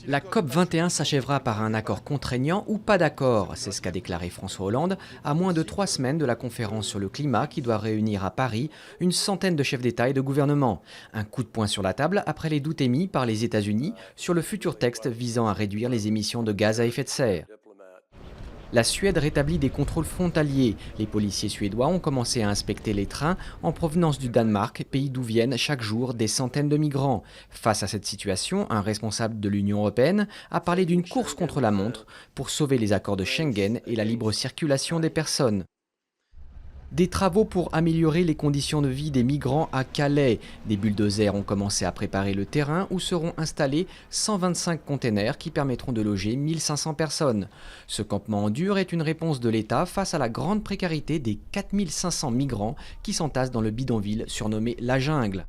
La COP21 s'achèvera par un accord contraignant ou pas d'accord, c'est ce qu'a déclaré François Hollande, à moins de 3 semaines de la conférence sur le climat qui doit réunir à Paris une centaine de chefs d'État et de gouvernement. Un coup de poing sur la table après les doutes émis par les États-Unis sur le futur texte visant à réduire les émissions de gaz à effet de serre. La Suède rétablit des contrôles frontaliers. Les policiers suédois ont commencé à inspecter les trains en provenance du Danemark, pays d'où viennent chaque jour des centaines de migrants. Face à cette situation, un responsable de l'Union européenne a parlé d'une course contre la montre pour sauver les accords de Schengen et la libre circulation des personnes. Des travaux pour améliorer les conditions de vie des migrants à Calais. Des bulldozers ont commencé à préparer le terrain où seront installés 125 containers qui permettront de loger 1500 personnes. Ce campement en dur est une réponse de l'État face à la grande précarité des 4500 migrants qui s'entassent dans le bidonville surnommé La Jungle.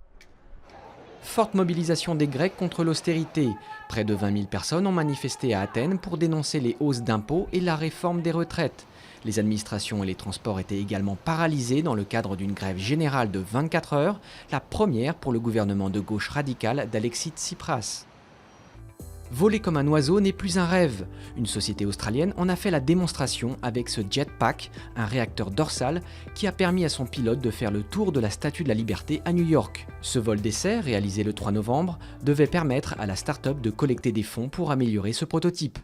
Forte mobilisation des Grecs contre l'austérité. Près de 20 000 personnes ont manifesté à Athènes pour dénoncer les hausses d'impôts et la réforme des retraites. Les administrations et les transports étaient également paralysés dans le cadre d'une grève générale de 24 heures, la première pour le gouvernement de gauche radicale d'Alexis Tsipras. Voler comme un oiseau n'est plus un rêve. Une société australienne en a fait la démonstration avec ce jetpack, un réacteur dorsal qui a permis à son pilote de faire le tour de la Statue de la Liberté à New York. Ce vol d'essai, réalisé le 3 novembre, devait permettre à la start-up de collecter des fonds pour améliorer ce prototype.